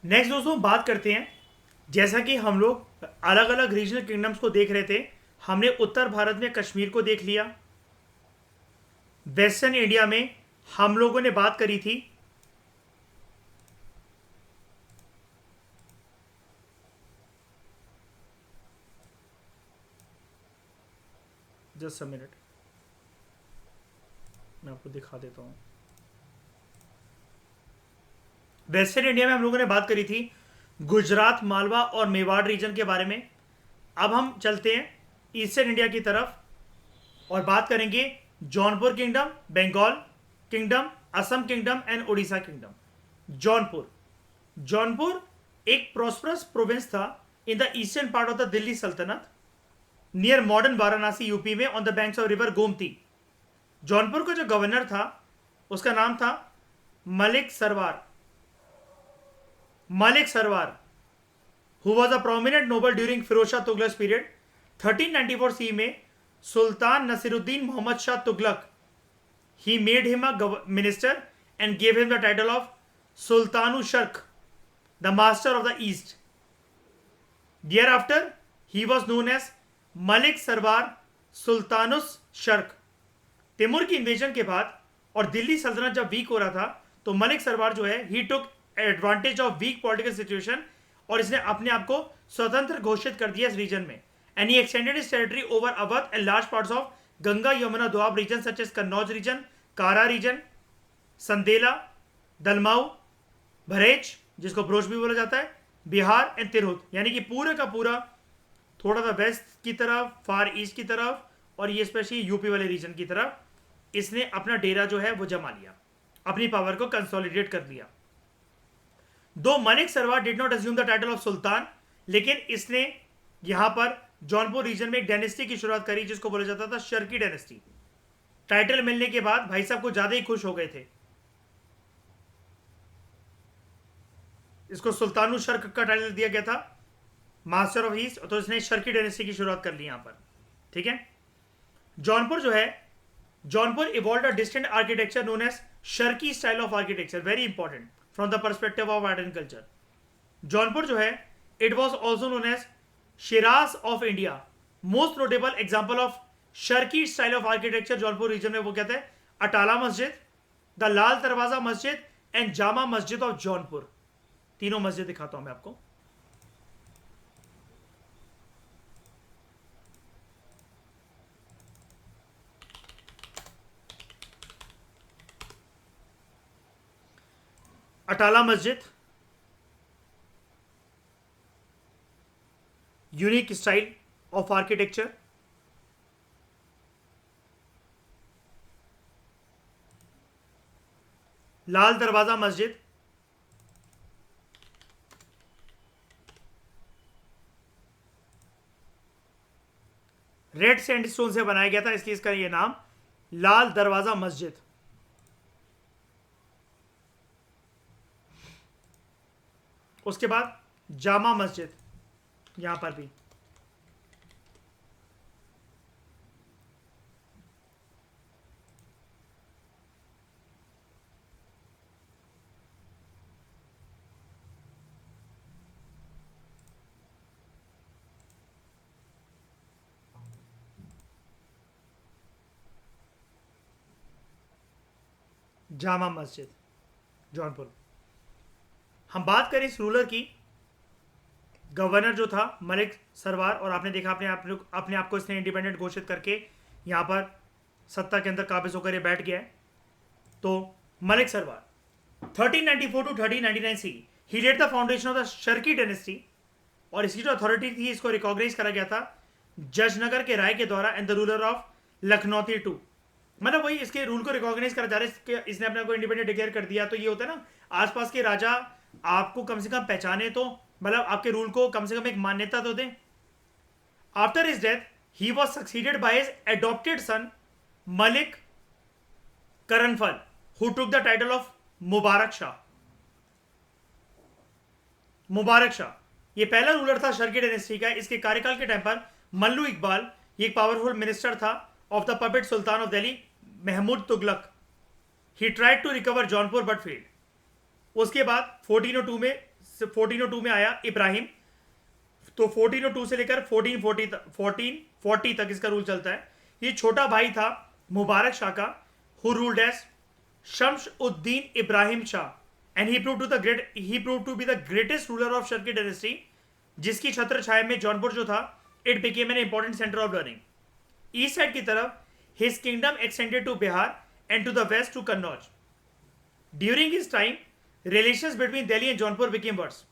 Next दोस्तों बात करते हैं, जैसा कि हम लोग अलग अलग रीजनल किंगडम्स को देख रहे थे। हमने उत्तर भारत में कश्मीर को देख लिया। वेस्टर्न इंडिया में हम लोगों ने बात करी थी जस्ट अ मिनट, मैं आपको दिखा देता हूँ। वेस्टर्न इंडिया में हम लोगों ने बात करी थी गुजरात, मालवा और मेवाड़ रीजन के बारे में। अब हम चलते हैं ईस्टर्न इंडिया की तरफ और बात करेंगे Jaunpur kingdom, Bengal kingdom, Assam kingdom and Orissa kingdom. Jaunpur Jaunpur एक प्रॉस्परस प्रोविंस था in the eastern part of the Delhi sultanate, near modern Varanasi UP में, on the banks of river Gomti. Jaunpur का जो गवर्नर था उसका नाम था Malik Sarwar. Malik Sarwar who was a prominent noble during Firoz Shah Tughlaq period. 1394 C में sultan Naseeruddin Mohammad Shah Tughlaq he made him a minister and gave him the title of Sultanu Sharq, the master of the east. Thereafter he was known as Malik Sarwar Sultanus Sharq. Taimur की invasion के बाद और दिल्ली सल्तनत जब week हो रहा था तो मलिक सरवार जो है he took advantage of weak political situation और इसने अपने आप को स्वतंत्र घोषित कर दिया इस रीजन में। And he extended his territory over Awadh and large parts of Ganga Yamuna Doab region such as Kannauj region, Kara region, Sandila, Dalmau, Bahraich जिसको भरोच भी बोला जाता है, बिहार एंड तिरहुत, यानी कि पूरे का पूरा थोड़ा सा वेस्ट की तरफ, फार ईस्ट की तरफ और ये स्पेशली यूपी वाले रीजन की तरफ इसने अपना डेरा जो है वो जमा लिया, अपनी पावर को कंसोलिडेट कर लिया। Though Malik Sarwar did not assume the title of sultan, लेकिन इसने यहां पर जौनपुर रीजन में एक डायनेस्टी की शुरुआत करी जिसको बोला जाता था शर्की डायनेस्टी। टाइटल मिलने के बाद भाई साहब को ज्यादा ही खुश हो गए थे। इसको सुल्तानु शर्क का टाइटल दिया गया था, मास्टर ऑफ ईस्ट, तो इसने शर्की डायनेस्टी की शुरुआत कर ली यहां पर। ठीक है, जौनपुर जो है, Jaunpur evolve a distant architecture known as Sharqi style of architecture, very important from the perspective of art and culture. Jaunpur जो है it was also known as Shiraz of India. Most notable example of Sharqi style of architecture Jaunpur region में वो कहते हैं अटाला मस्जिद, the लाल दरवाजा मस्जिद and Jama Masjid of Jaunpur. तीनों मस्जिद दिखाता हूं मैं आपको। अटाला मस्जिद यूनिक स्टाइल ऑफ आर्किटेक्चर, लाल दरवाजा मस्जिद रेड सैंडस्टोन से बनाया गया था, इसलिए इसका ये नाम लाल दरवाजा मस्जिद। उसके बाद जामा मस्जिद, यहां पर भी जामा मस्जिद जौनपुर। हम बात करें इस रूलर की, गवर्नर जो था मलिक सरवार, और आपने देखा अपने आप को इसने इंडिपेंडेंट घोषित करके यहाँ पर सत्ता के अंदर काबिज होकर ये बैठ गया है। तो Malik Sarwar 1394 to 1399 C he laid the foundation of the Sharqi dynasty, और इसकी जो अथॉरिटी थी इसको रिकॉग्नाइज करा गया था जजनगर के राय के द्वारा and the ruler of Lakhnauti too. मतलब वही इसके रूल को रिकॉग्नाइज करा जा रहा है, इसने अपने को इंडिपेंडेंट डिक्लेयर कर दिया। तो ये होता है ना, आसपास के राजा आपको कम से कम पहचाने, तो मतलब आपके रूल को कम से कम एक मान्यता तो दें। After his death he was succeeded by his adopted son Malik Qaranfal who took the title of Mubarak Shah. Mubarak Shah ये पहला रूलर था शर्की डायनेस्टी का। इसके कार्यकाल के टाइम पर मल्लू इकबाल ये एक पावरफुल मिनिस्टर था of the puppet sultan of Delhi Mahmud Tughlaq. He tried to recover Jaunpur but failed. उसके बाद 1402 में 1402 में आया इब्राहिम, तो 1402 से लेकर 1440 तक इसका रूल चलता है। ये छोटा भाई था मुबारक शाह का, who ruled as Shams uddin Ibrahim Shah and he prove to be the greatest ruler of Sharqi dynasty, जिसकी छत्र छाया में जौनपुर जो था it became an important centre of learning. East side की तरफ his kingdom extended to Bihar and to the west to Kannauj. During his time relations between Delhi and Jaunpur became worse.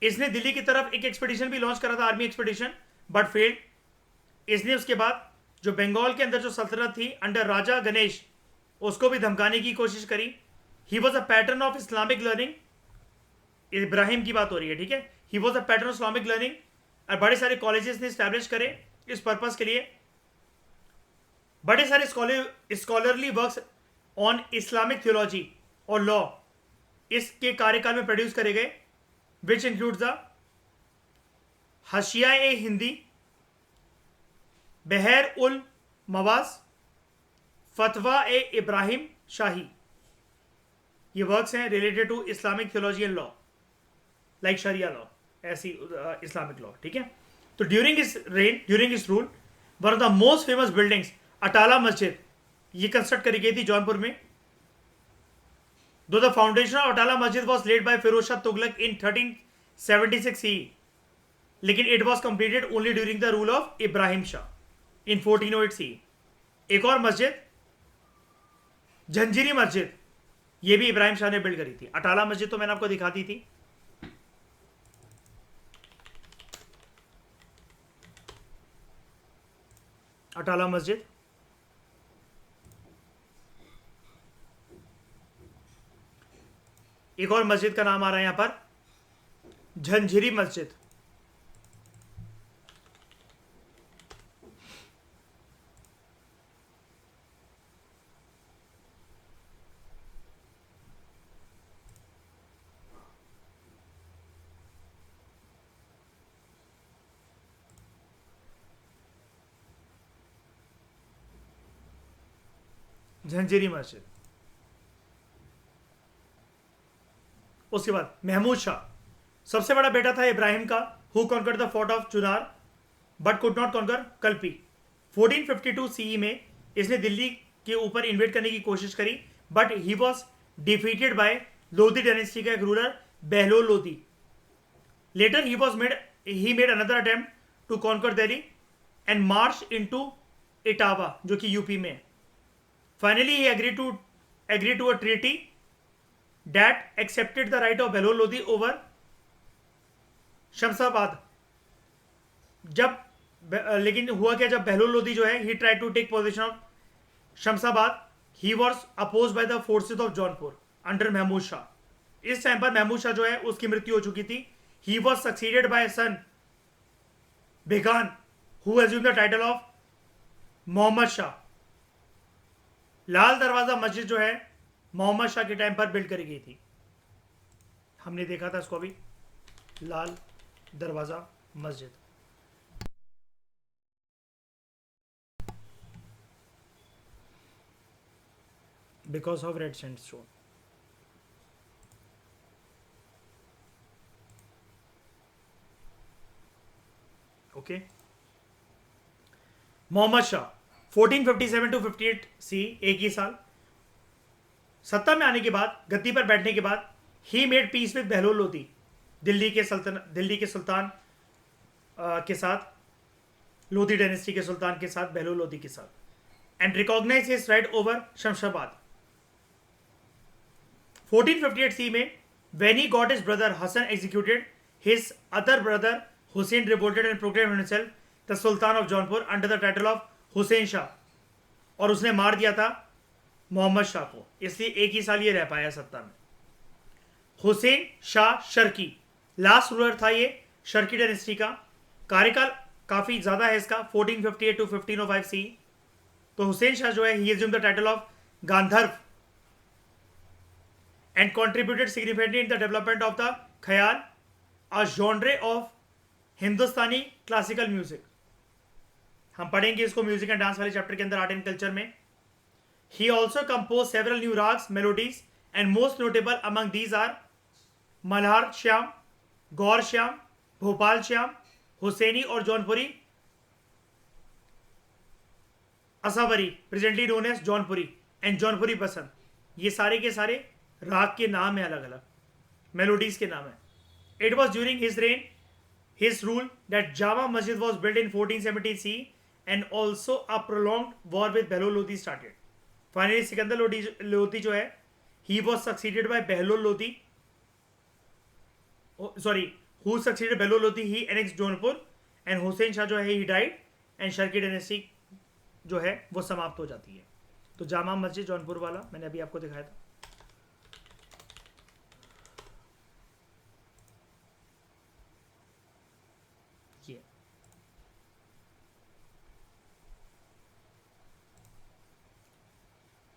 इसने दिल्ली की तरफ एक एक्सपेडिशन भी लॉन्च करा था, आर्मी एक्सपेडिशन, बट फेल्ड। इसने उसके बाद जो बंगाल के अंदर जो सल्तनत थी अंडर राजा गणेश, उसको भी धमकाने की कोशिश करी। He was a pattern of Islamic learning, Ibrahim की बात हो रही है, ठीक है। He was a pattern of Islamic learning और बड़े सारे कॉलेजेस ने स्टैब्लिश करे इस पर्पस के लिए। बड़े सारे scholarly works on Islamic theology और लॉ इसके कार्यकाल में प्रोड्यूस करे गए, विच इंक्लूड्स द हशिया ए हिंदी, बहर उल मवाज, फतवा ए इब्राहिम शाही। ये वर्क्स हैं related to Islamic theology and law, like sharia law, ऐसी इस्लामिक लॉ, ठीक है। तो ड्यूरिंग इस रेन, ड्यूरिंग इस rule, one of the most famous buildings Atala Masjid, ये कंस्ट्रक्ट करी गई थी जौनपुर में। दो the foundation of Atala Masjid was laid by Firoz Shah Tughlaq in 1376 CE, लेकिन it was completed only during the rule of Ibrahim Shah in 1408 CE। एक और मस्जिद झंझीरी मस्जिद, ये भी इब्राहिम शाह ने बिल्ड करी थी। अटाला मस्जिद तो मैंने आपको दिखाती थी। अटाला मस्जिद, एक और मस्जिद का नाम आ रहा है यहां पर झंझीरी मस्जिद। झंझीरी मस्जिद। उसके बाद महमूद शाह, सबसे बड़ा बेटा था इब्राहिम का, who conquered the fort of Chunar but could not conquer Kalpi. 1452 CE में इसने दिल्ली के ऊपर इन्वेट करने की कोशिश करी, but he was defeated by Lodi dynasty का एक ruler Bahlol Lodi. Later he made another attempt to conquer Delhi and march into Etawah, जो कि यूपी में है। Finally, he agreed to a treaty that accepted the right of Behlol Lodi over Shamshabad. लेकिन हुआ क्या, जब बहलोल लोधी जो है he tried to take possession of Shamshabad, he was opposed by the forces of Jaunpur under Mahmood Shah. इस टाइम पर महमूद शाह जो है उसकी मृत्यु हो चुकी थी। He was succeeded by a son बेगान, who assumed the title of Mohammad Shah. लाल दरवाजा मस्जिद जो है मोहम्मद शाह के टाइम पर बिल्ड करी गई थी, हमने देखा था इसको अभी, Lal Darwaza Masjid. Because of red sandstone. Okay, Mohammad Shah 1457 to 58 CE, एक ही साल। सत्ता में आने के बाद, गद्दी पर बैठने के बाद, he made peace with Bahlol Lodhi, Delhi के सुल्तान के साथ, लोधी डायनेस्टी के सुल्तान के साथ, बहलोल लोधी के साथ, and recognise his right over Shamshabad. 1458 CE में when he got his brother Hassan executed, his other brother Hussein revolted and proclaimed himself the Sultan of Jaunpur under the title of Hussain Shah, और उसने मार दिया था मोहम्मद शाह को, इसलिए एक ही साल ये रह पाया सत्ता में। हुसैन शाह शर्की लास्ट रूलर था ये शर्की डायनेस्टी का। कार्यकाल काफी ज्यादा है इसका, 1458 टू 1505 CE। तो हुसैन शाह जो है ही assumed the title of Gandharva and contributed significantly in the development of the ख्याल, a genre of Hindustani classical music. हम पढ़ेंगे इसको म्यूजिक एंड डांस वाले चैप्टर के अंदर, आर्ट एंड कल्चर में। He also compose several new ragas, melodies, and most notable among these are Malhar Shyam, Gaur Shyam, Bhopal Shyam, Husaini और Jaunpuri Asavari, presently known as Jaunpuri, and Jaunpuri Basant, ये सारे के सारे राग के नाम है, अलग अलग मेलोडीज के नाम है. It was during his rain, his rule, that Jama Masjid was built in 1470 CE and also a prolonged war with Behlol Lodi started. Finally, Sikandar Lodi जो है, he was succeeded by Behlol Lodi. Who succeeded Behlol Lodi? He annexed Jaunpur, and Hussain Shah जो है, he died, and Sharki dynasty जो है वो समाप्त हो जाती है. तो जामा मस्जिद जौनपुर वाला मैंने अभी आपको दिखाया था.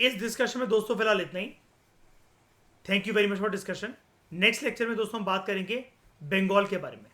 इस डिस्कशन में दोस्तों फिलहाल इतना ही. Thank you very much for discussion. Next lecture में दोस्तों हम बात करेंगे बंगाल के बारे में.